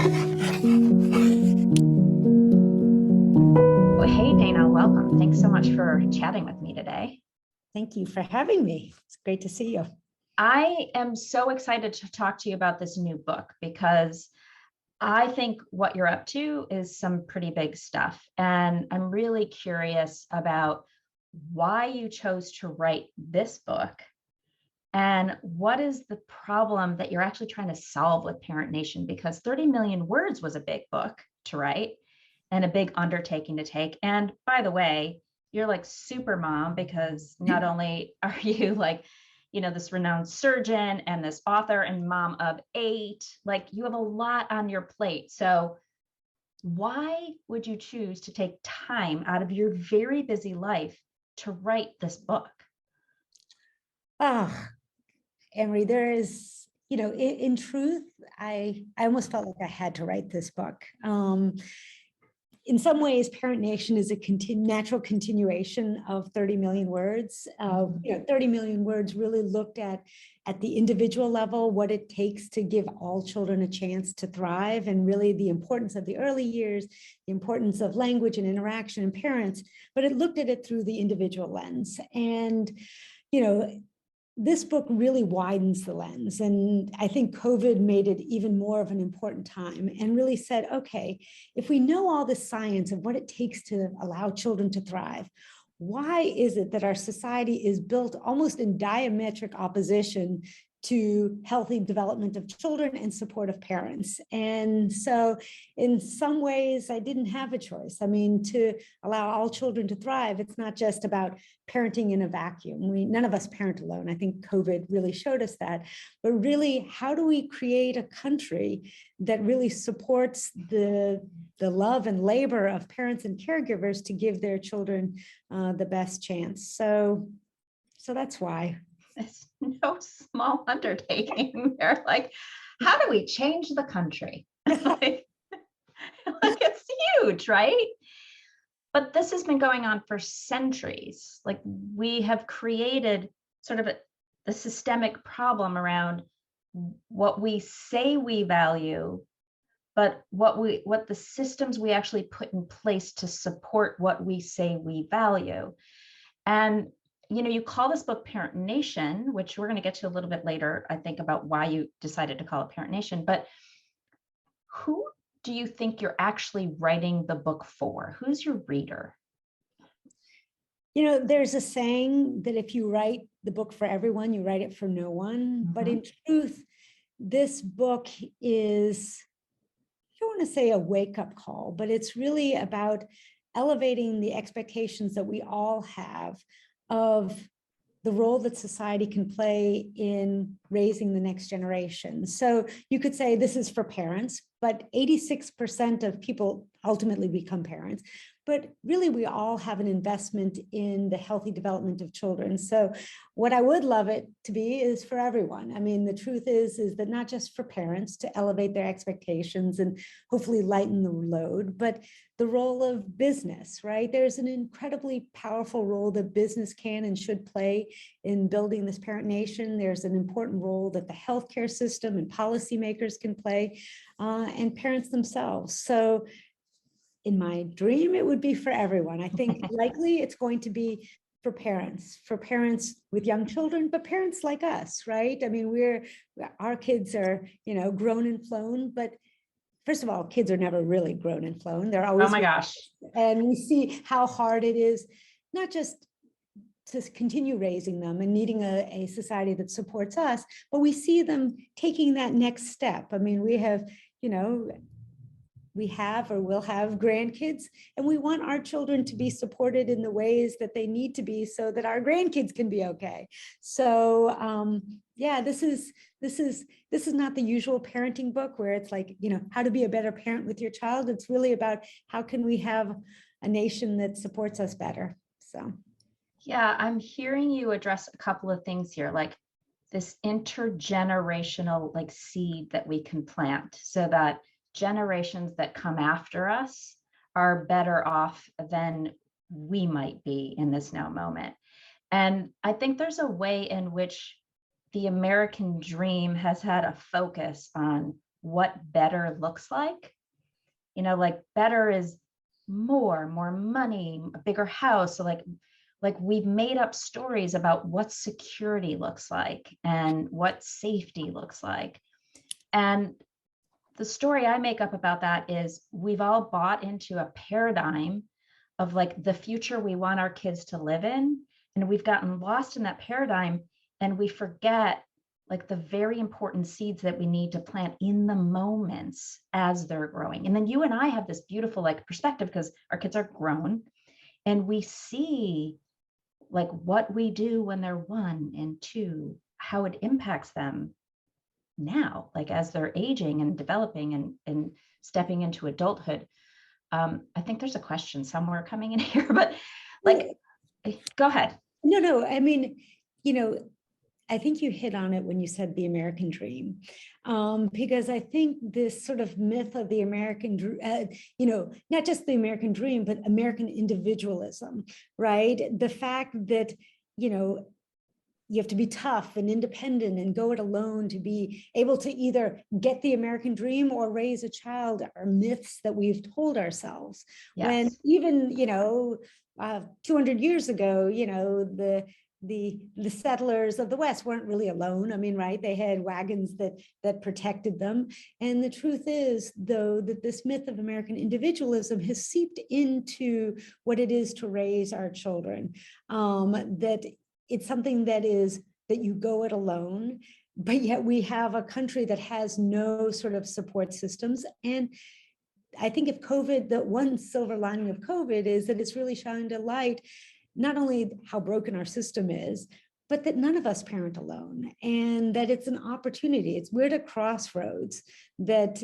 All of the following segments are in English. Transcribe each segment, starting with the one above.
Well, hey, Dana, welcome. Thanks so much for chatting with me today. Thank you for having me. It's great to see you. I am so excited to talk to you about this new book because I think what you're up to is some pretty big stuff. And I'm really curious about why you chose to write this book and what is the problem that you're actually trying to solve with Parent Nation, because 30 million words was a big book to write and a big undertaking to take. And by the way, you're like super mom, because not only are you like, this renowned surgeon and this author and mom of 8, like you have a lot on your plate. So why would you choose to take time out of your very busy life to write this book? Ah, Emery, there is, in truth, I almost felt like I had to write this book. In some ways, Parent Nation is a natural continuation of 30 million words. 30 million words really looked at the individual level, what it takes to give all children a chance to thrive, and really the importance of the early years, the importance of language and interaction and parents, but it looked at it through the individual lens. And, this book really widens the lens. And I think COVID made it even more of an important time and really said, okay, if we know all the science of what it takes to allow children to thrive, why is it that our society is built almost in diametric opposition to healthy development of children and support of parents? And so in some ways, I didn't have a choice. I mean, to allow all children to thrive, it's not just about parenting in a vacuum. None of us parent alone. I think COVID really showed us that. But really, how do we create a country that really supports the love and labor of parents and caregivers to give their children the best chance? So that's why. It's no small undertaking. They're like, how do we change the country? like it's huge, right? But this has been going on for centuries. Like we have created sort of the systemic problem around what we say we value, but what the systems we actually put in place to support what we say we value. And you call this book Parent Nation, which we're going to get to a little bit later, I think, about why you decided to call it Parent Nation. But who do you think you're actually writing the book for? Who's your reader? There's a saying that if you write the book for everyone, you write it for no one. But in truth, this book is, I don't want to say a wake-up call, but it's really about elevating the expectations that we all have of the role that society can play in raising the next generation. So you could say this is for parents, but 86% of people ultimately become parents. But really, we all have an investment in the healthy development of children. So what I would love it to be is for everyone. I mean, the truth is that not just for parents to elevate their expectations and hopefully lighten the load, but the role of business, right? There's an incredibly powerful role that business can and should play in building this parent nation. There's an important role that the healthcare system and policymakers can play, and parents themselves. So in my dream, it would be for everyone. I think likely it's going to be for parents with young children, but parents like us, right? I mean, our kids are, grown and flown, but first of all, kids are never really grown and flown. They're always, oh my gosh. And we see how hard it is, not just to continue raising them and needing a society that supports us, but we see them taking that next step. I mean, we have or will have grandkids, and we want our children to be supported in the ways that they need to be so that our grandkids can be okay. So yeah, this is not the usual parenting book where it's like, how to be a better parent with your child. It's really about how can we have a nation that supports us better. So yeah, I'm hearing you address a couple of things here, like this intergenerational like seed that we can plant so that generations that come after us are better off than we might be in this now moment. And I think there's a way in which the American dream has had a focus on what better looks like. Like better is more money, a bigger house. So like we've made up stories about what security looks like and what safety looks like. And the story I make up about that is we've all bought into a paradigm of like the future we want our kids to live in. And we've gotten lost in that paradigm, and we forget like the very important seeds that we need to plant in the moments as they're growing. And then you and I have this beautiful like perspective because our kids are grown, and we see like what we do when they're 1 and 2, how it impacts them now, like as they're aging and developing and stepping into adulthood. I think there's a question somewhere coming in here, but like, go ahead. No, I mean, I think you hit on it when you said the American dream, because I think this sort of myth of the American, not just the American dream, but American individualism, right? The fact that, you have to be tough and independent and go it alone to be able to either get the American dream or raise a child are myths that we've told ourselves. Yes. When even, 200 years ago, the settlers of the West weren't really alone. I mean, right? They had wagons that protected them. And the truth is, though, that this myth of American individualism has seeped into what it is to raise our children. That it's something that you go it alone, but yet we have a country that has no sort of support systems. And I think if COVID, the one silver lining of COVID is that it's really shined a light, not only how broken our system is, but that none of us parent alone, and that it's an opportunity. We're at a crossroads that,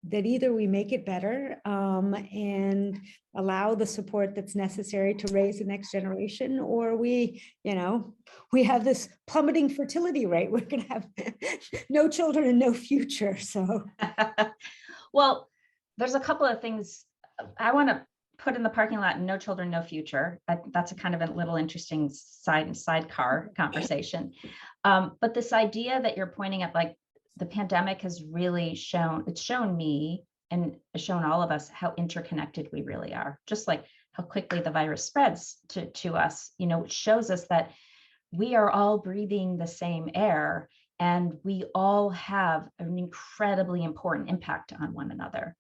that either we make it better and allow the support that's necessary to raise the next generation, or we have this plummeting fertility rate. We're going to have no children and no future. So, well, there's a couple of things I want to put in the parking lot: no children, no future. That's a kind of a little interesting sidecar conversation. But this idea that you're pointing at, like, the pandemic has really shown me and shown all of us how interconnected we really are. Just like how quickly the virus spreads to us, it shows us that we are all breathing the same air, and we all have an incredibly important impact on one another.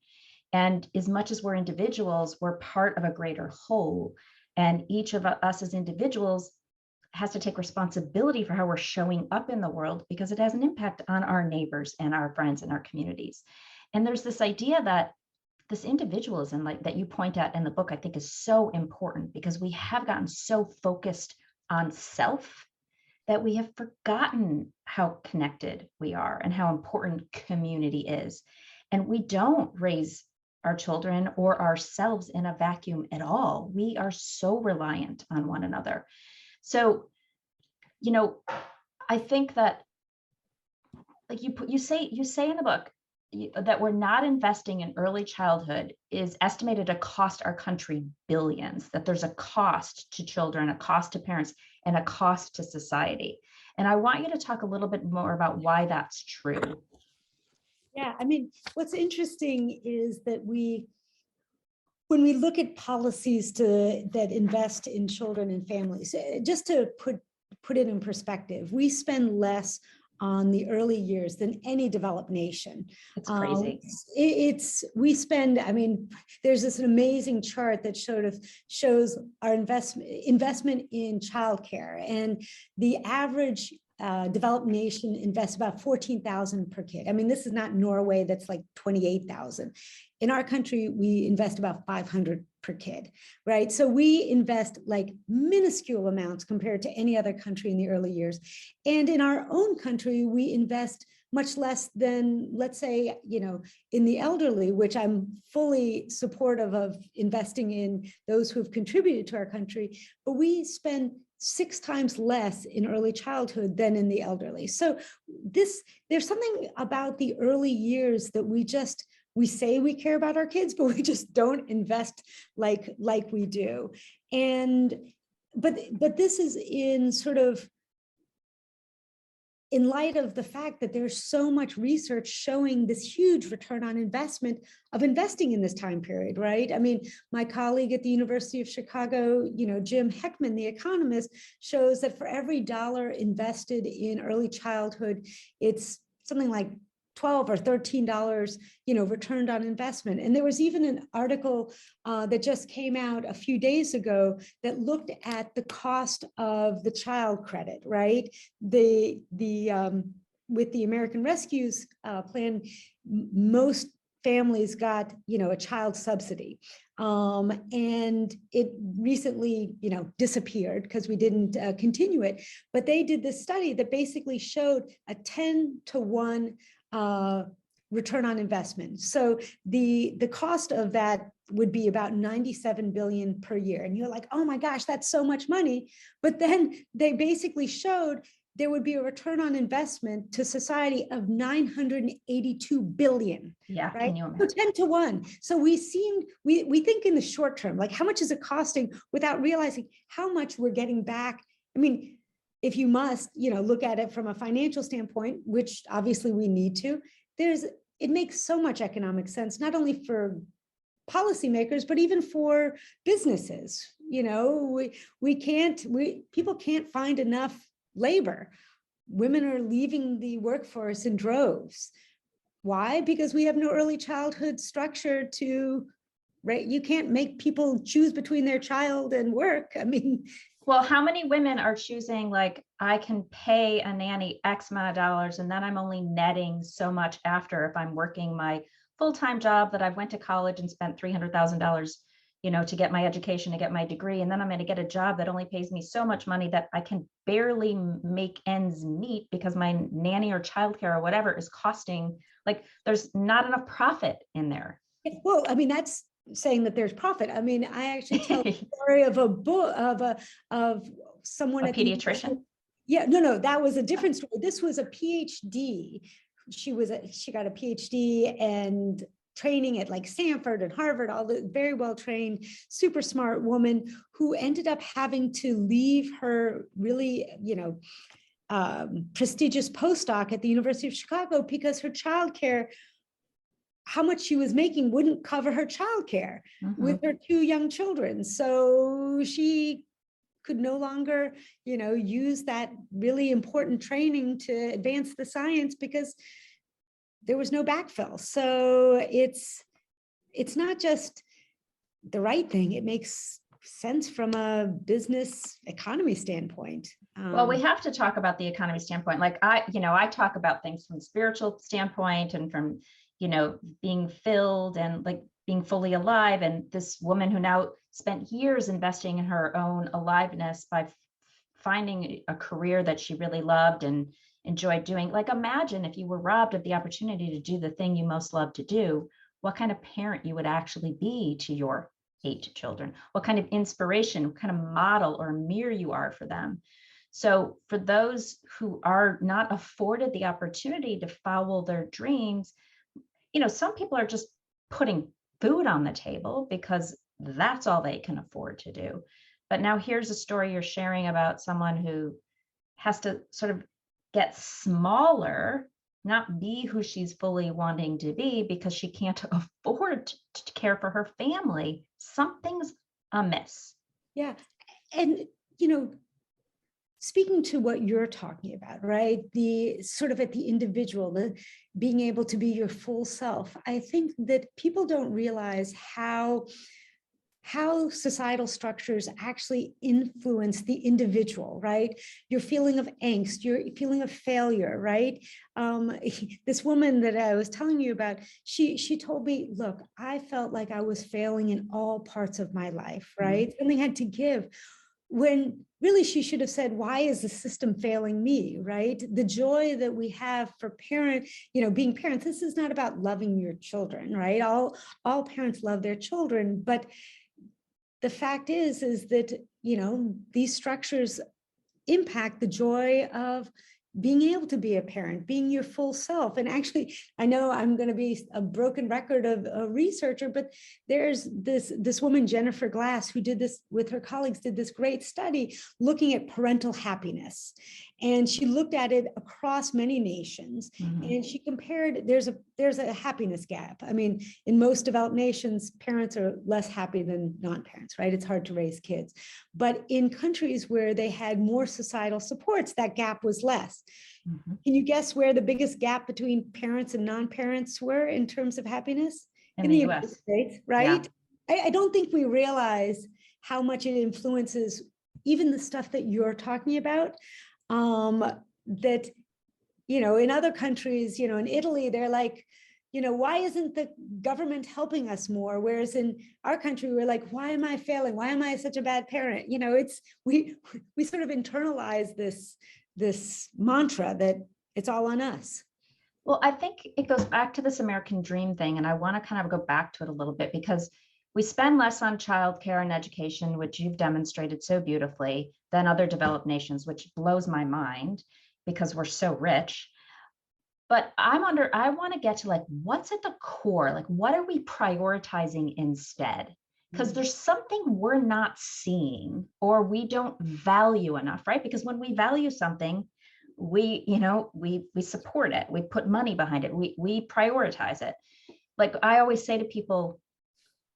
And as much as we're individuals, we're part of a greater whole. And each of us as individuals has to take responsibility for how we're showing up in the world, because it has an impact on our neighbors and our friends and our communities. And there's this idea that this individualism, like that you point out in the book, I think is so important, because we have gotten so focused on self that we have forgotten how connected we are and how important community is. And we don't raise our children or ourselves in a vacuum at all. We are so reliant on one another. So, I think that, like you say in the book, that we're not investing in early childhood is estimated to cost our country billions, that there's a cost to children, a cost to parents, and a cost to society. And I want you to talk a little bit more about why that's true. Yeah, I mean, what's interesting is that when we look at policies that invest in children and families, just to put it in perspective, we spend less on the early years than any developed nation. It's crazy. We spend, I mean, there's this amazing chart that shows our investment in childcare, and the average developed nation invests about 14,000 per kid. I mean, this is not Norway, that's like 28,000. In our country, we invest about 500 per kid, right? So we invest like minuscule amounts compared to any other country in the early years. And in our own country, we invest much less than, let's say, in the elderly, which I'm fully supportive of investing in those who have contributed to our country, but we spend 6 times less in early childhood than in the elderly. So there's something about the early years that we say we care about our kids, but we just don't invest like we do. But this is in sort of in light of the fact that there's so much research showing this huge return on investment of investing in this time period, right? I mean, my colleague at the University of Chicago, Jim Heckman, the economist, shows that for every dollar invested in early childhood, it's something like $12 or $13, returned on investment. And there was even an article that just came out a few days ago that looked at the cost of the child credit, right? With the American Rescue's plan, most families got, a child subsidy. And it recently, disappeared because we didn't continue it. But they did this study that basically showed a 10-to-1 return on investment. So the cost of that would be about 97 billion per year. And you're like, oh my gosh, that's so much money. But then they basically showed there would be a return on investment to society of 982 billion. Yeah, right? can you imagine? So 10-to-1. So we think in the short term, like how much is it costing without realizing how much we're getting back. I mean, if you must, look at it from a financial standpoint, which obviously we need to, it makes so much economic sense, not only for policymakers, but even for businesses. People can't find enough labor. Women are leaving the workforce in droves. Why? Because we have no early childhood structure right? You can't make people choose between their child and work. I mean, well, how many women are choosing, like, I can pay a nanny X amount of dollars and then I'm only netting so much after if I'm working my full-time job that I've went to college and spent $300,000, to get my education, to get my degree. And then I'm going to get a job that only pays me so much money that I can barely make ends meet because my nanny or childcare or whatever is costing, like, there's not enough profit in there. Well, I mean, that's saying that there's profit. I mean, I actually tell a story of a book of someone A at pediatrician. No, that was a different story. This was a PhD. She got a PhD and training at like Stanford and Harvard, all the very well trained, super smart woman who ended up having to leave her really, prestigious postdoc at the University of Chicago because her childcare, how much she was making wouldn't cover her childcare with her 2 young children. So she could no longer, use that really important training to advance the science because there was no backfill. So it's not just the right thing. It makes sense from a business economy standpoint. Well, we have to talk about the economy standpoint. Like I talk about things from a spiritual standpoint and from, being filled and like being fully alive. And this woman who now spent years investing in her own aliveness by finding a career that she really loved and enjoyed doing. Like, imagine if you were robbed of the opportunity to do the thing you most love to do, what kind of parent you would actually be to your 8 children, what kind of inspiration, what kind of model or mirror you are for them. So for those who are not afforded the opportunity to follow their dreams, some people are just putting food on the table because that's all they can afford to do. But now here's a story you're sharing about someone who has to sort of get smaller, not be who she's fully wanting to be because she can't afford to care for her family. Something's amiss. Yeah. And, speaking to what you're talking about, right? The sort of at the individual, the being able to be your full self. I think that people don't realize how societal structures actually influence the individual, right? Your feeling of angst, your feeling of failure, right? This woman that I was telling you about, she told me, look, I felt like I was failing in all parts of my life, right? Something had to give. When really she should have said, why is the system failing me, right? The joy that we have for being parents, this is not about loving your children, right? All parents love their children, but the fact is that, these structures impact the joy of being able to be a parent, being your full self. And actually, I know I'm going to be a broken record of a researcher, but there's this woman, Jennifer Glass, who did this with her colleagues, did this great study looking at parental happiness. And she looked at it across many nations, and she compared, there's a happiness gap. I mean, in most developed nations, parents are less happy than non-parents, right? It's hard to raise kids. But in countries where they had more societal supports, that gap was less. Can you guess where the biggest gap between parents and non-parents were in terms of happiness? In the United US. States, right? Yeah. I don't think we realize how much it influences even the stuff that you're talking about. That, in other countries, in Italy, they're like, why isn't the government helping us more? Whereas in our country, we're like, why am I failing? Why am I such a bad parent? We sort of internalize this mantra that it's all on us. Well, I think it goes back to this American dream thing, and I want to kind of go back to it a little bit because we spend less on childcare and education, which you've demonstrated so beautifully, than other developed nations, which blows my mind because we're so rich. But I want to get to like, what's at the core? Like, what are we prioritizing instead? Because there's something we're not seeing or we don't value enough, right? Because when we value something, we support it, we put money behind it, we prioritize it. Like I always say to people,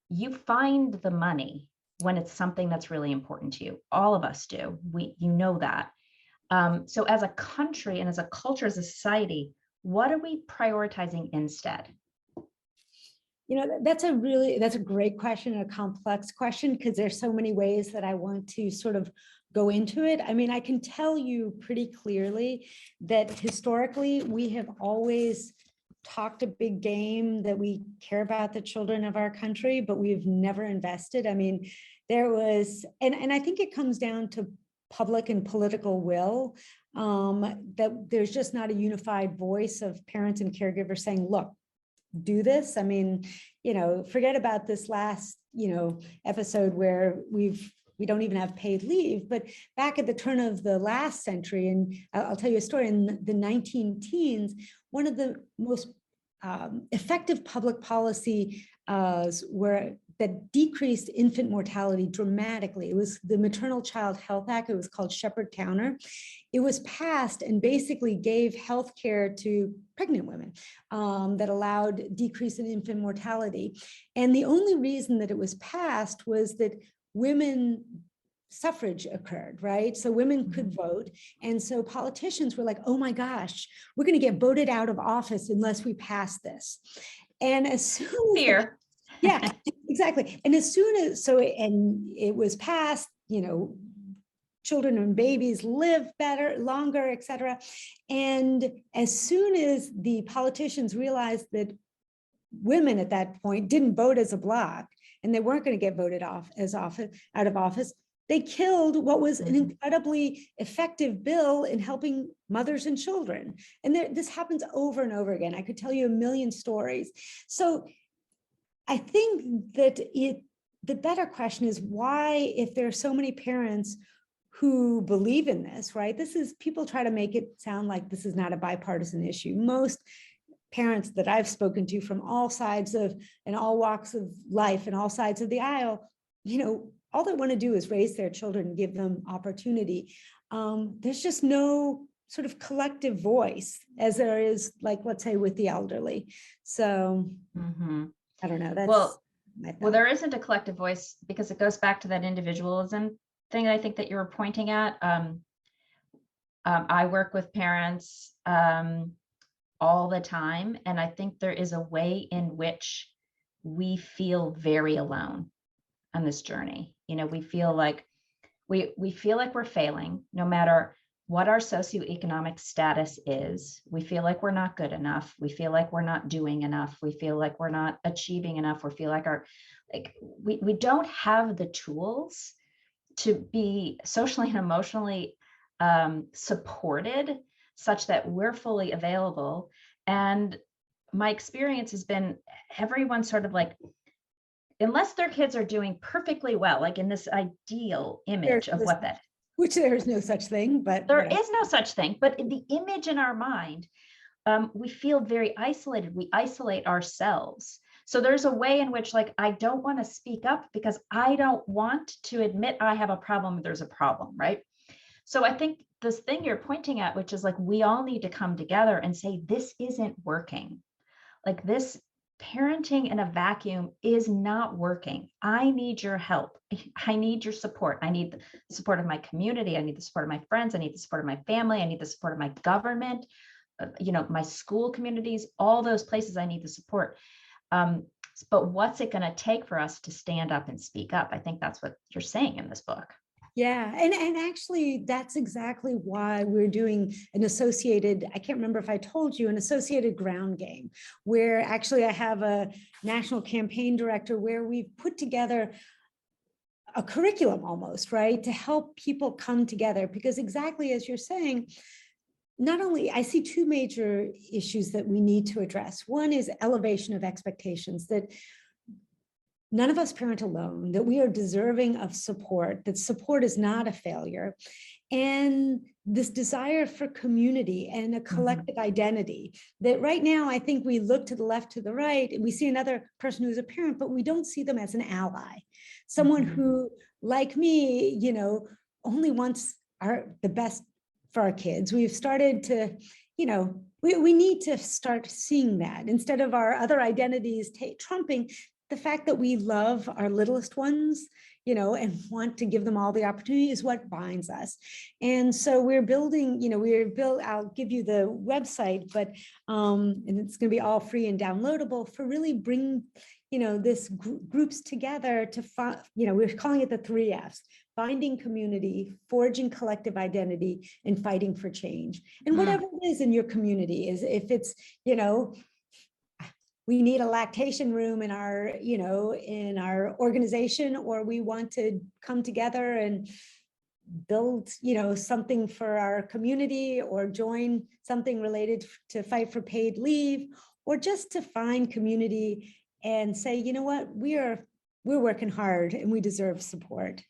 you find the money when it's something that's really important to you. All of us do. That. So as a country and as a culture, as a society, what are we prioritizing instead? That's a great question, a complex question, because there's so many ways that I want to sort of go into it. I mean, I can tell you pretty clearly that historically we have always talked a big game that we care about the children of our country, but we've never invested. I mean, there was, and I think it comes down to public and political will, that there's just not a unified voice of parents and caregivers saying, look, do this. I mean, forget about this last, episode where we don't even have paid leave, but back at the turn of the last century, and I'll tell you a story, in the 19 teens, one of the most effective public policy that decreased infant mortality dramatically. It was the Maternal Child Health Act. It was called Shepherd-Towner. It was passed and basically gave health care to pregnant women that allowed decrease in infant mortality. And the only reason that it was passed was that women suffrage occurred, right? So women could vote. And so politicians were like, oh my gosh, we're going to get voted out of office unless we pass this. And as soon as fear. Yeah, exactly. And as soon as, and it was passed, children and babies live better, longer, et cetera. And as soon as the politicians realized that women at that point didn't vote as a bloc and they weren't going to get voted out of office, they killed what was an incredibly effective bill in helping mothers and children. And this happens over and over again. I could tell you a million stories. So I think that the better question is why, if there are so many parents who believe in this, right? People try to make it sound like this is not a bipartisan issue. Most parents that I've spoken to from all sides of and all walks of life and all sides of the aisle, all they want to do is raise their children and give them opportunity. There's just no sort of collective voice as there is, like, let's say, with the elderly. So I don't know. Well, there isn't a collective voice because it goes back to that individualism thing I think that you were pointing at. I work with parents all the time, and I think there is a way in which we feel very alone on this journey. We feel like we feel like we're failing, no matter what our socioeconomic status is. We feel like we're not good enough. We feel like we're not doing enough. We feel like we're not achieving enough. We feel like we don't have the tools to be socially and emotionally supported such that we're fully available. And my experience has been everyone sort of like, unless their kids are doing perfectly well, like in this ideal image of what that, which there is no such thing, but there is no such thing, but in the image in our mind, we feel very isolated. We isolate ourselves. So there's a way in which, like, I don't want to speak up because I don't want to admit I have a problem. There's a problem, right? So I think this thing you're pointing at, which is like, we all need to come together and say, this isn't working. Like, this parenting in a vacuum is not working. I need your help. I need your support. I need the support of my community. I need the support of my friends. I need the support of my family. I need the support of my government, my school communities, all those places I need the support. But what's it going to take for us to stand up and speak up? I think that's what you're saying in this book. Yeah, and actually that's exactly why we're doing an associated, I can't remember if I told you, an associated ground game, where actually I have a national campaign director where we've put together a curriculum almost, right, to help people come together. Because exactly as you're saying, not only, I see two major issues that we need to address. One is elevation of expectations, that none of us parent alone, that we are deserving of support, that support is not a failure. And this desire for community and a collective identity, that right now, I think we look to the left, to the right, and we see another person who's a parent, but we don't see them as an ally. Someone who, like me, only wants the best for our kids. We've started to, we need to start seeing that instead of our other identities trumping the fact that we love our littlest ones, and want to give them all the opportunity is what binds us. And so we're building, I'll give you the website, but, and it's going to be all free and downloadable for really bring, this groups together to, we're calling it the 3 Fs: finding community, forging collective identity, and fighting for change. And whatever it is in your community, is if it's, we need a lactation room in our organization, or we want to come together and build, something for our community, or join something related to fight for paid leave, or just to find community and say, you know what, we're working hard and we deserve support.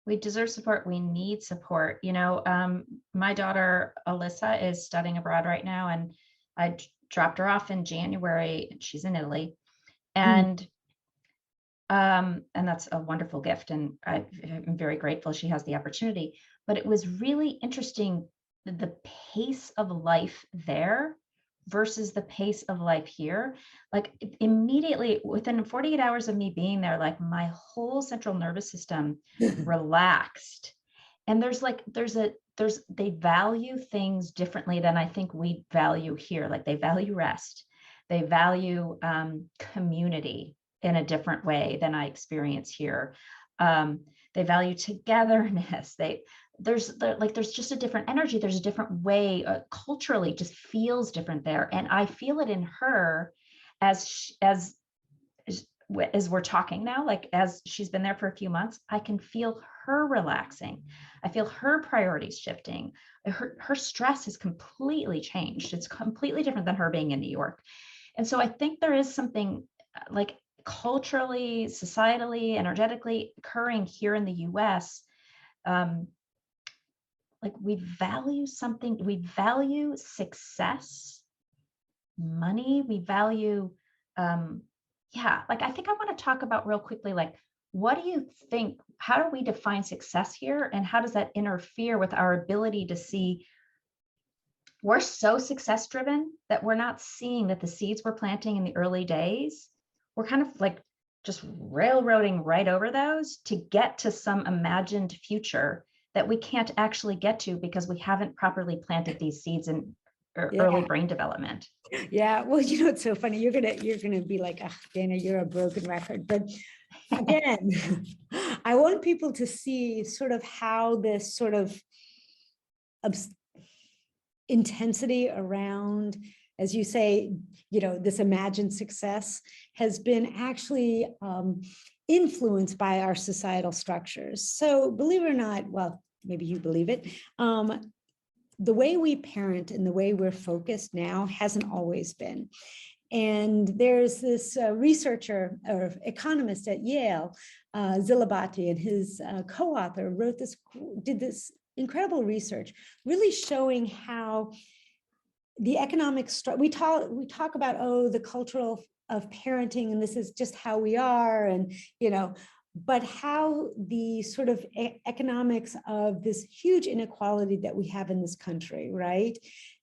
We deserve support. We need support. My daughter, Alyssa, is studying abroad right now, and I dropped her off in January. She's in Italy. And that's a wonderful gift. And I'm very grateful she has the opportunity. But it was really interesting, the pace of life there versus the pace of life here. Like, immediately within 48 hours of me being there, like, my whole central nervous system relaxed. And they value things differently than I think we value here. Like, they value rest. They value community in a different way than I experience here. They value togetherness. There's just a different energy. There's a different way, culturally, just feels different there. And I feel it in her as we're talking now, like, as she's been there for a few months, I can feel her relaxing. I feel her priorities shifting. Her stress has completely changed. It's completely different than her being in New York. And so I think there is something, like, culturally, societally, energetically occurring here in the US. Like, we value something, we value success, money, we value, like, I think I want to talk about real quickly, like, what do you think, how do we define success here? And how does that interfere with our ability to see? We're so success driven that we're not seeing that the seeds we're planting in the early days, we're kind of like just railroading right over those to get to some imagined future that we can't actually get to because we haven't properly planted these seeds in early brain development. Yeah, well, it's so funny. You're gonna be like, oh, Dana, you're a broken record. But again, I want people to see sort of how this sort of intensity around, as you say, this imagined success has been actually influenced by our societal structures. So believe it or not, well, maybe you believe it, the way we parent and the way we're focused now hasn't always been. And there's this researcher or economist at Yale, Zilabati, and his co-author did this incredible research, really showing how the economic we talk about, the cultural of parenting, and this is just how we are, and but how the sort of economics of this huge inequality that we have in this country, right?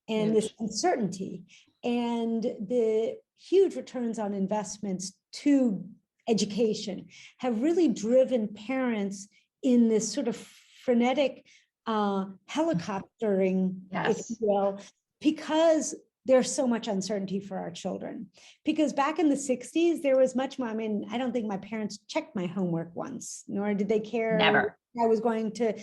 And this uncertainty and the huge returns on investments to education have really driven parents in this sort of frenetic helicoptering, if you will, because there's so much uncertainty for our children. Because back in the 60s, there was much more, I mean, I don't think my parents checked my homework once, nor did they care. Never. I was going to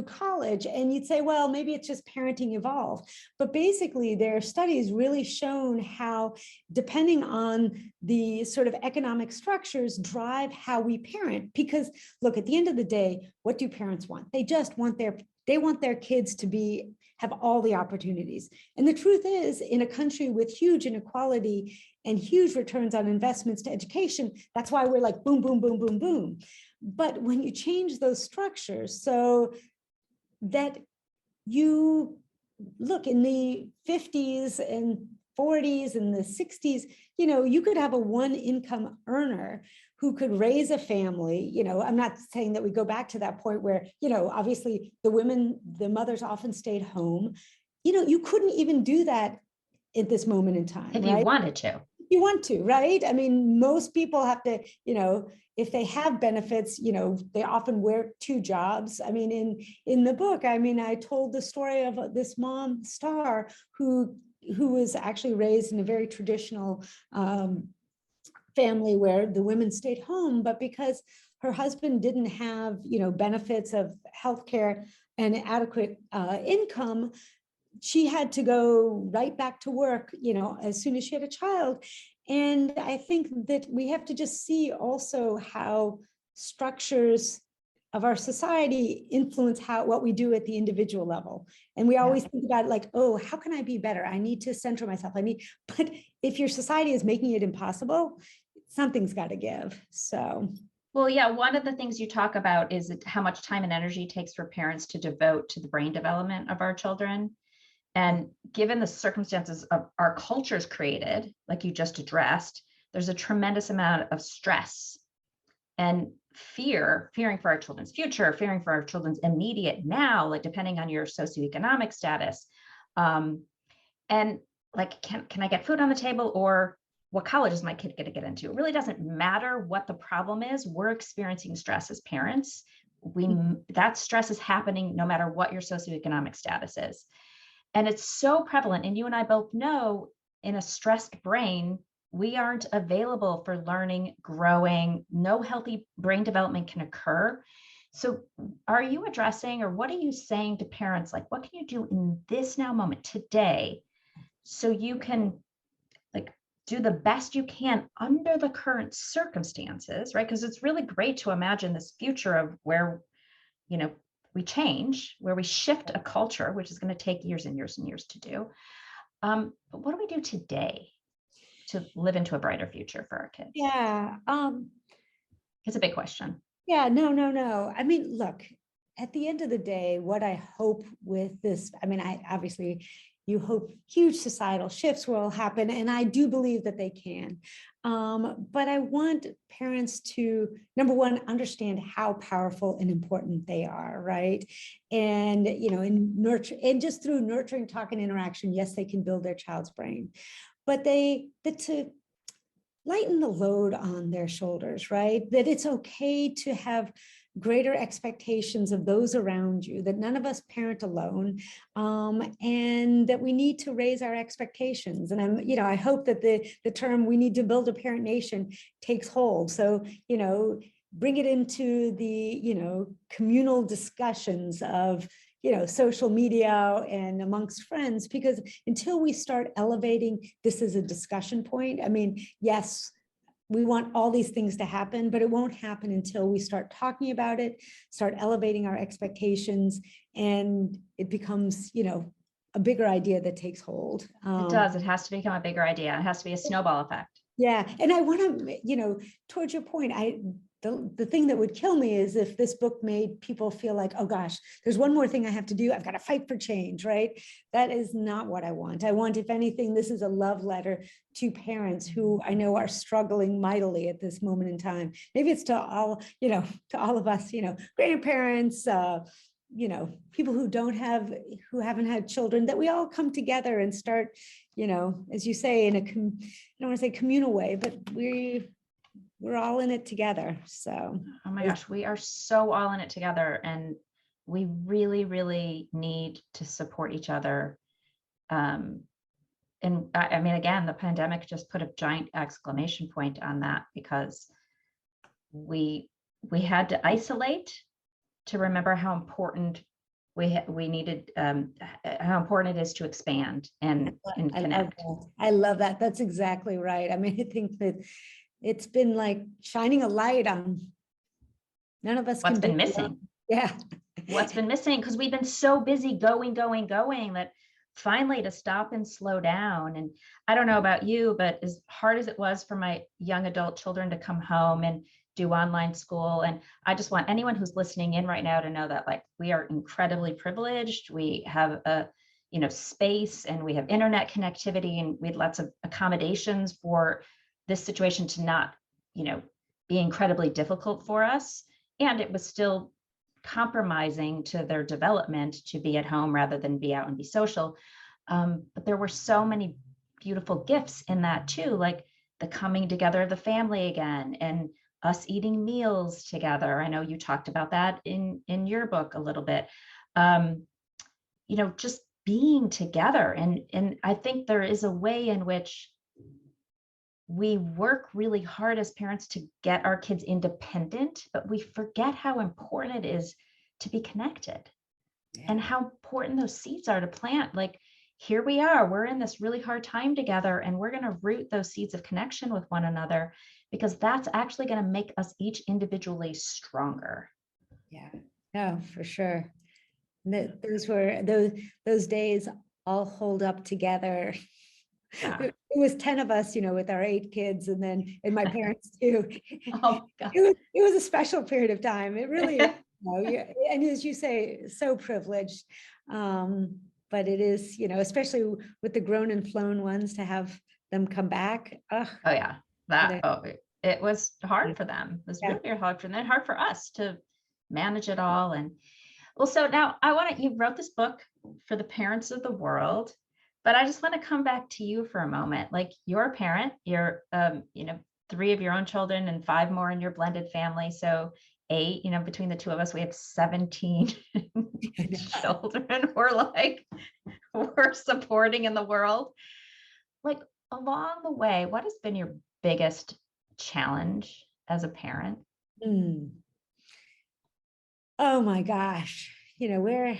college, and you'd say, well, maybe it's just parenting evolved. But basically, there are studies really shown how, depending on the sort of economic structures, drive how we parent. Because look, at the end of the day, what do parents want? They just want their kids to have all the opportunities. And the truth is, in a country with huge inequality and huge returns on investments to education, that's why we're like boom, boom, boom, boom, boom. But when you change those structures so that you look in the 50s and 40s and the 60s, you could have a one income earner who could raise a family. I'm not saying that we go back to that point where, obviously the mothers often stayed home. You couldn't even do that at this moment in time. If right? you wanted to. You want to, right? I mean, most people have to, if they have benefits, they often work two jobs. I mean, in the book, I told the story of this mom, Star, who was actually raised in a very traditional family where the women stayed home, but because her husband didn't have, benefits of healthcare and adequate income, she had to go right back to work, as soon as she had a child. And I think that we have to just see also how structures of our society influence what we do at the individual level. And we always think about it like, oh, how can I be better? I need to center myself. But if your society is making it impossible, something's got to give. So. Well, yeah, one of the things you talk about is how much time and energy it takes for parents to devote to the brain development of our children. And given the circumstances of our cultures created, like you just addressed, there's a tremendous amount of stress and fearing for our children's future, fearing for our children's immediate now, like depending on your socioeconomic status. And like, can I get food on the table, or what college is my kid going to get into? It really doesn't matter what the problem is. We're experiencing stress as parents. That stress is happening no matter what your socioeconomic status is. And it's so prevalent. And you and I both know, in a stressed brain, we aren't available for learning, growing. No healthy brain development can occur. So are you addressing, or what are you saying to parents? Like, what can you do in this now moment today so you can like do the best you can under the current circumstances, right? Because it's really great to imagine this future of where, we change, where we shift a culture, which is going to take years and years and years to do. But what do we do today to live into a brighter future for our kids? Yeah. It's a big question. Yeah, no. I mean, look, at the end of the day, what I hope with this, obviously you hope huge societal shifts will happen, and I do believe that they can. But I want parents to, number one, understand how powerful and important they are, right? And, in nurture, and just through nurturing, talk, and interaction, yes, they can build their child's brain, but to lighten the load on their shoulders, right? That it's okay to have greater expectations of those around you, that none of us parent alone, and that we need to raise our expectations. And I hope that the term "we need to build a parent nation" takes hold. So, bring it into the, communal discussions of, social media and amongst friends, because until we start elevating this as a discussion point, yes, we want all these things to happen, but it won't happen until we start talking about it, start elevating our expectations, and it becomes, a bigger idea that takes hold. It does. It has to become a bigger idea. It has to be a snowball effect. Yeah. And I want to, towards your point, the thing that would kill me is if this book made people feel like, oh gosh, there's one more thing I have to do. I've got to fight for change, right? That is not what I want. I want, if anything, this is a love letter to parents who I know are struggling mightily at this moment in time. Maybe it's to all, to all of us, grandparents, people who haven't had children, that we all come together and start, as you say, in I don't want to say communal way, but we're all in it together. So, oh my gosh, we are so all in it together, and we really, really need to support each other. And I mean, again, the pandemic just put a giant exclamation point on that, because we had to isolate to remember how important we needed, how important it is to expand and connect. I love that. That's exactly right. I mean, I think that it's been like shining a light on none of us. What's been missing? Yeah. What's been missing? Because we've been so busy going, that finally to stop and slow down. And I don't know about you, but as hard as it was for my young adult children to come home and do online school, and I just want anyone who's listening in right now to know that, like, we are incredibly privileged. We have a space, and we have internet connectivity, and we had lots of accommodations for this situation to not be incredibly difficult for us. And it was still compromising to their development to be at home rather than be out and be social. But there were so many beautiful gifts in that too, like the coming together of the family again, and us eating meals together. I know you talked about that in your book a little bit. Just being together. And I think there is a way in which we work really hard as parents to get our kids independent, but we forget how important it is to be connected. Yeah. And how important those seeds are to plant. Like, here we are, we're in this really hard time together, and we're going to root those seeds of connection with one another, because that's actually going to make us each individually stronger. Yeah, no, for sure. Those were those days all hold up together. Yeah. It was 10 of us, with our 8 kids, and my parents too. Oh, God. It was a special period of time. It really is. And as you say, so privileged. But it is, especially with the grown and flown ones, to have them come back. Oh yeah. It was hard for them. It was really hard for them, and hard for us to manage it all. And well, so now you wrote this book for the parents of the world, but I just want to come back to you for a moment. Like, you're a parent, you're, 3 of your own children and 5 more in your blended family. So 8, between the 2 of us, we have 17 children we're supporting in the world. Like, along the way, what has been your biggest challenge as a parent? Oh my gosh, we're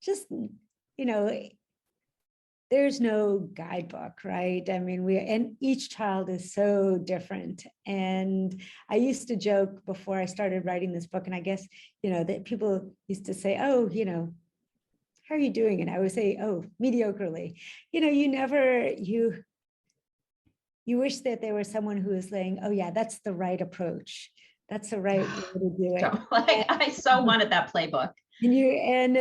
just, there's no guidebook, right? I mean, and each child is so different. And I used to joke before I started writing this book, and I guess, that people used to say, oh, how are you doing? And I would say, oh, mediocrely. You wish that there was someone who was saying, oh yeah, that's the right approach. That's the right way to do it. I so wanted that playbook. And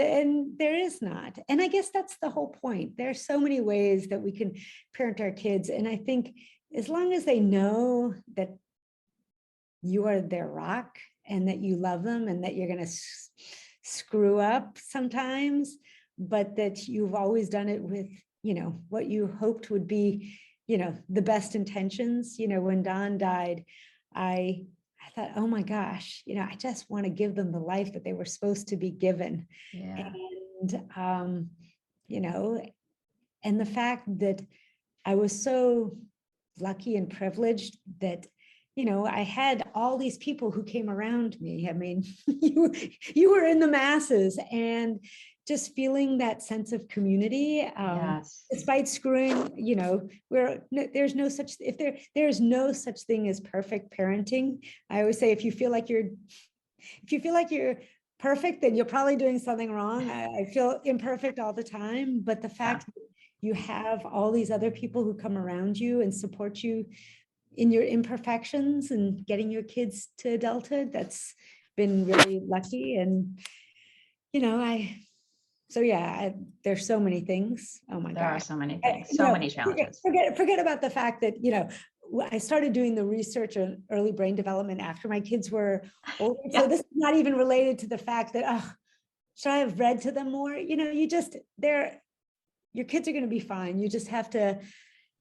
there is not. And I guess that's the whole point. There are so many ways that we can parent our kids. And I think as long as they know that you are their rock, and that you love them, and that you're going to screw up sometimes, but that you've always done it with, what you hoped would be, the best intentions. When Don died, I thought, oh my gosh, I just want to give them the life that they were supposed to be given. Yeah. And, and the fact that I was so lucky and privileged that, I had all these people who came around me. I mean, you were in the masses, and just feeling that sense of community, yes. Despite screwing, there's no such, there's no such thing as perfect parenting. I always say, if you feel like you're perfect, then you're probably doing something wrong. I feel imperfect all the time, but the fact, you have all these other people who come around you and support you in your imperfections and getting your kids to adulthood. That's been really lucky. And, there's so many things. Oh my There are God. so many things, so many challenges. Forget about the fact that, I started doing the research on early brain development after my kids were older. Yeah. So this is not even related to the fact that, should I have read to them more? Your kids are going to be fine. You just have to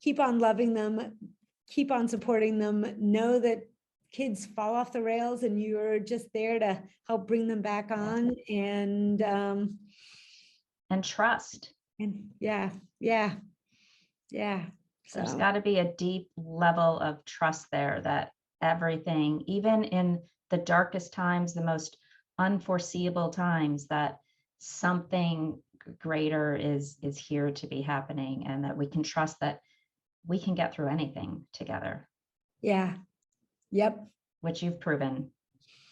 keep on loving them, keep on supporting them, know that kids fall off the rails and you're just there to help bring them back on. And trust. And yeah. So There's got to be a deep level of trust there that everything, even in the darkest times, the most unforeseeable times, that something greater is here to be happening, and that we can trust that we can get through anything together. Yeah. Yep. Which you've proven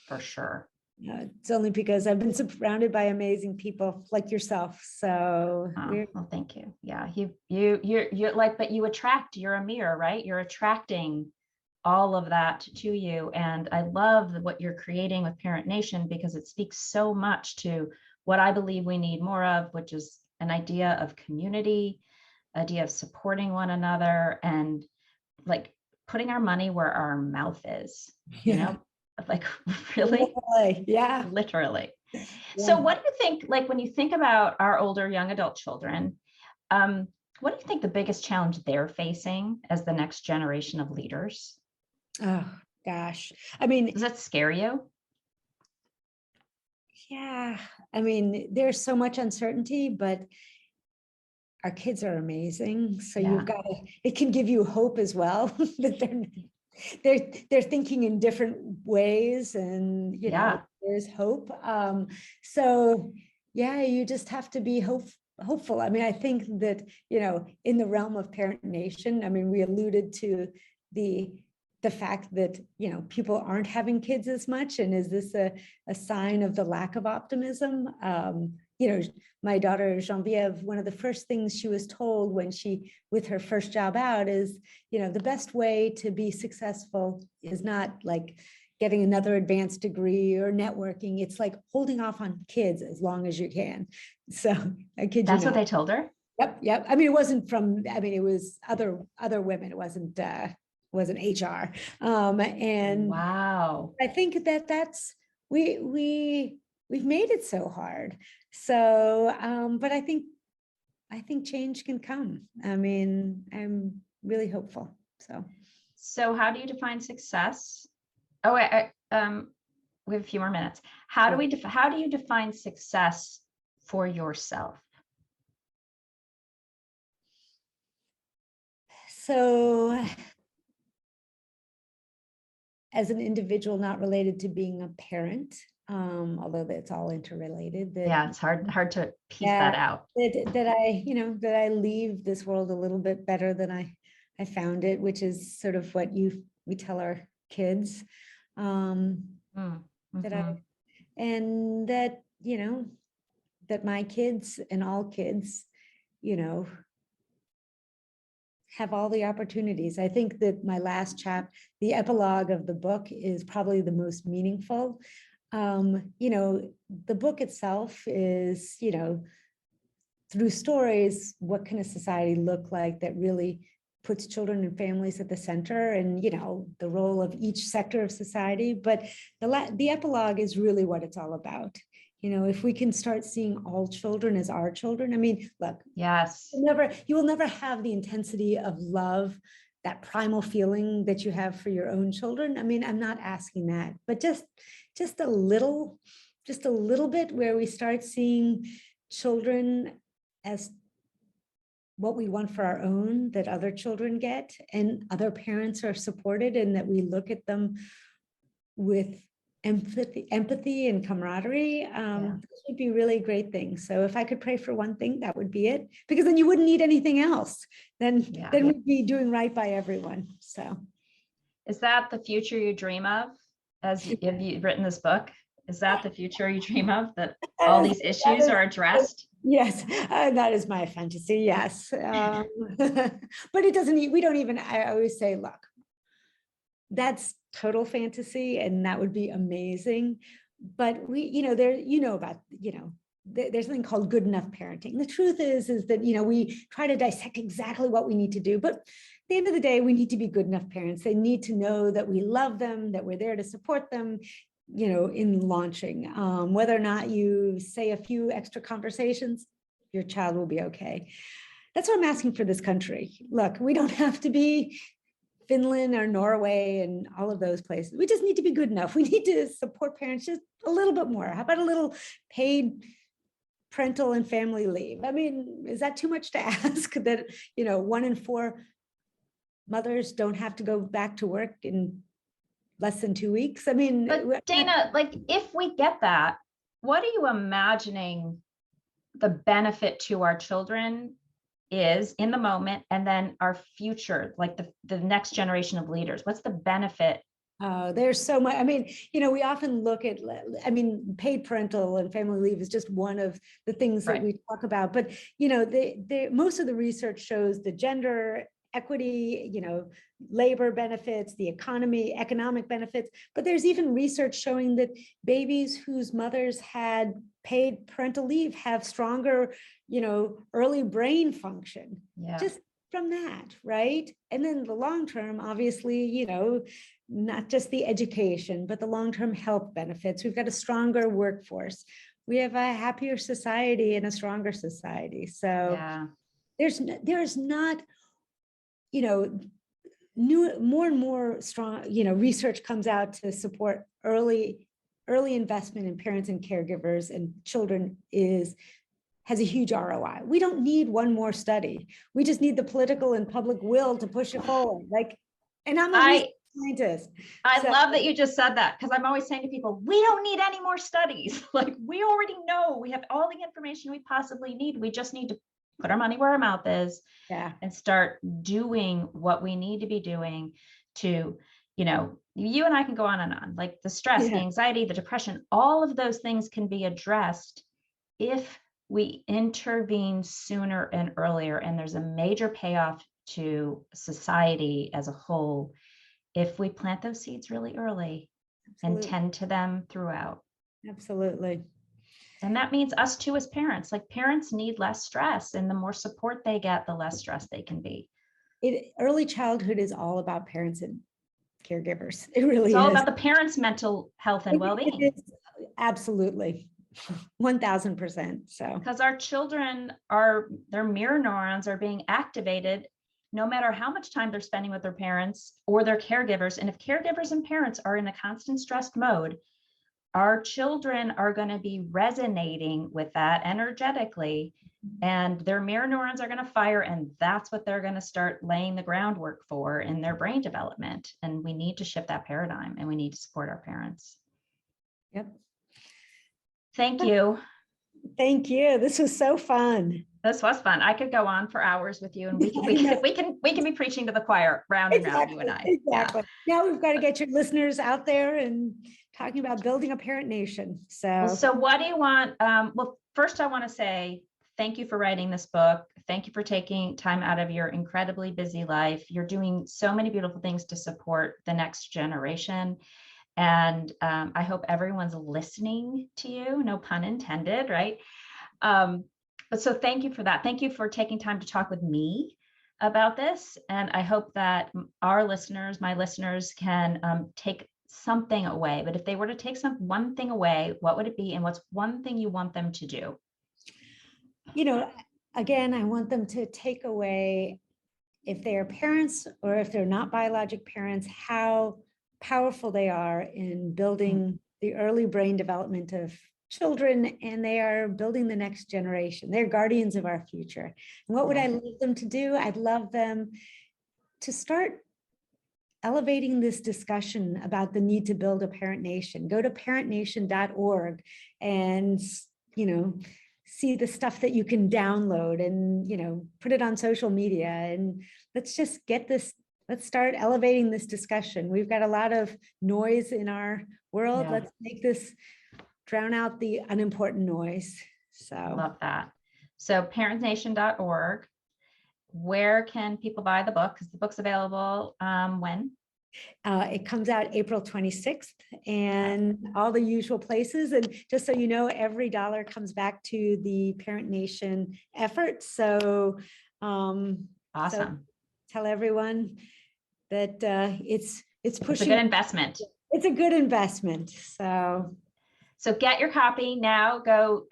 for sure. It's only because I've been surrounded by amazing people like yourself. So well, thank you. Yeah, you're like, but you attract, you're a mirror, right? You're attracting all of that to you. And I love what you're creating with Parent Nation, because it speaks so much to what I believe we need more of, which is an idea of community, idea of supporting one another, and like putting our money where our mouth is, like really? Yeah. Literally. Yeah. So what do you think, like when you think about our older young adult children, what do you think the biggest challenge they're facing as the next generation of leaders? Oh, gosh. I mean, does that scare you? Yeah. I mean, there's so much uncertainty, but our kids are amazing. So you've got to, it can give you hope as well that they're thinking in different ways, and there's hope. So you just have to be hopeful. I mean, I think that, in the realm of Parent Nation, I mean, we alluded to the fact that, people aren't having kids as much. And is this a sign of the lack of optimism? My daughter Genevieve, one of the first things she was told when with her first job out is, the best way to be successful is not like getting another advanced degree or networking. It's like holding off on kids as long as you can. So I kid you not. That's what they told her? Yep. I mean, it was other women. It wasn't HR. And wow. I think we've made it so hard. So, but I think change can come. I mean, I'm really hopeful. So how do you define success? Oh, we have a few more minutes. How do you define success for yourself? So, as an individual, not related to being a parent, although that's all interrelated. It's hard to piece that out. That I leave this world a little bit better than I found it, which is sort of what we tell our kids. That my kids and all kids, have all the opportunities. I think that my last the epilogue of the book is probably the most meaningful. The book itself is, through stories, what can a society look like that really puts children and families at the center, and, the role of each sector of society. But the epilogue is really what it's all about. If we can start seeing all children as our children, I mean, look, yes, you will never have the intensity of love, that primal feeling that you have for your own children. I mean, I'm not asking that, but just a little bit, where we start seeing children as what we want for our own, that other children get, and other parents are supported, and that we look at them with empathy and camaraderie. This would be really great things. So if I could pray for one thing, that would be it, because then you wouldn't need anything else. Then we'd be doing right by everyone. So is that the future you dream of, as have you written this book? Is that the future you dream of, that all these issues are addressed? Yes, that is my fantasy. Yes. But it doesn't, we don't even, I always say, look, that's total fantasy and that would be amazing. But we, there, about, there's something called good enough parenting. The truth is that, we try to dissect exactly what we need to do. But at the end of the day, we need to be good enough parents. They need to know that we love them, that we're there to support them, in launching. Whether or not you say a few extra conversations, your child will be okay. That's what I'm asking for this country. Look, we don't have to be Finland or Norway and all of those places. We just need to be good enough. We need to support parents just a little bit more. How about a little paid parental and family leave? I mean, is that too much to ask that, 1 in 4 mothers don't have to go back to work in less than 2 weeks? I mean, but Dana, like, if we get that, what are you imagining the benefit to our children is in the moment, and then our future, like the next generation of leaders? What's the benefit? There's so much. I mean, we often look at, paid parental and family leave is just one of the things that we talk about. But, most of the research shows the gender equity, labor benefits, the economic benefits. But there's even research showing that babies whose mothers had paid parental leave have stronger, early brain function. Yeah. Just from that, right? And then the long term, obviously, not just the education, but the long-term health benefits. We've got a stronger workforce. We have a happier society and a stronger society. So there's not, more and more strong, research comes out to support early investment in parents and caregivers and children has a huge ROI. We don't need one more study. We just need the political and public will to push it forward. And I'm a scientist. I love that you just said that, because I'm always saying to people, we don't need any more studies. Like, we already know, we have all the information we possibly need. We just need to put our money where our mouth is and start doing what we need to be doing to, you and I can go on and on, like the stress, the anxiety, the depression, all of those things can be addressed if we intervene sooner and earlier. And there's a major payoff to society as a whole if we plant those seeds really early and tend to them throughout. Absolutely. And that means us too as parents. Like, parents need less stress, and the more support they get, the less stress they can be. Early childhood is all about parents and caregivers. It really is. It's all about the parents' mental health and well-being. Absolutely. 1000%. So, because our children their mirror neurons are being activated no matter how much time they're spending with their parents or their caregivers. And if caregivers and parents are in a constant stressed mode, our children are going to be resonating with that energetically, and their mirror neurons are going to fire, and that's what they're going to start laying the groundwork for in their brain development. And we need to shift that paradigm, and we need to support our parents. Yep. Thank you. Thank you. This was so fun. This was fun. I could go on for hours with you, and we can be preaching to the choir round and round, you and I. Exactly. Yeah. Now we've got to get your listeners out there and talking about building a parent nation. So what do you want? Well, first I want to say thank you for writing this book. Thank you for taking time out of your incredibly busy life. You're doing so many beautiful things to support the next generation. And I hope everyone's listening to you, no pun intended, right? But so thank you for that. Thank you for taking time to talk with me about this. And I hope that my listeners can take something away. But if they were to take one thing away, what would it be? And what's one thing you want them to do? Again, I want them to take away, if they are parents or if they're not biologic parents, how powerful they are in building the early brain development of children, and they are building the next generation. They're guardians of our future. And what would I love them to do? I'd love them to start elevating this discussion about the need to build a parent nation. Go to parentnation.org and, see the stuff that you can download and, put it on social media, and let's just let's start elevating this discussion. We've got a lot of noise in our world. Yeah. Let's make this drown out the unimportant noise. So love that. So parentsnation.org. Where can people buy the book? Because the book's available when? It comes out April 26th and all the usual places. And just so you know, every dollar comes back to the Parent Nation effort. So, Awesome. so tell everyone that it's pushing. It's a good investment. It's a good investment. So get your copy now. Go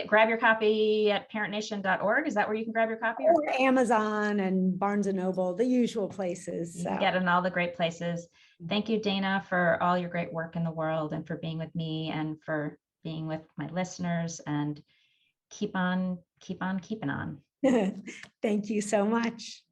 grab your copy at parentnation.org. Is that where you can grab your copy? Or Amazon and Barnes and Noble, the usual places. You can get it in all the great places. Thank you, Dana, for all your great work in the world and for being with me and for being with my listeners, and keep on keeping on. Thank you so much.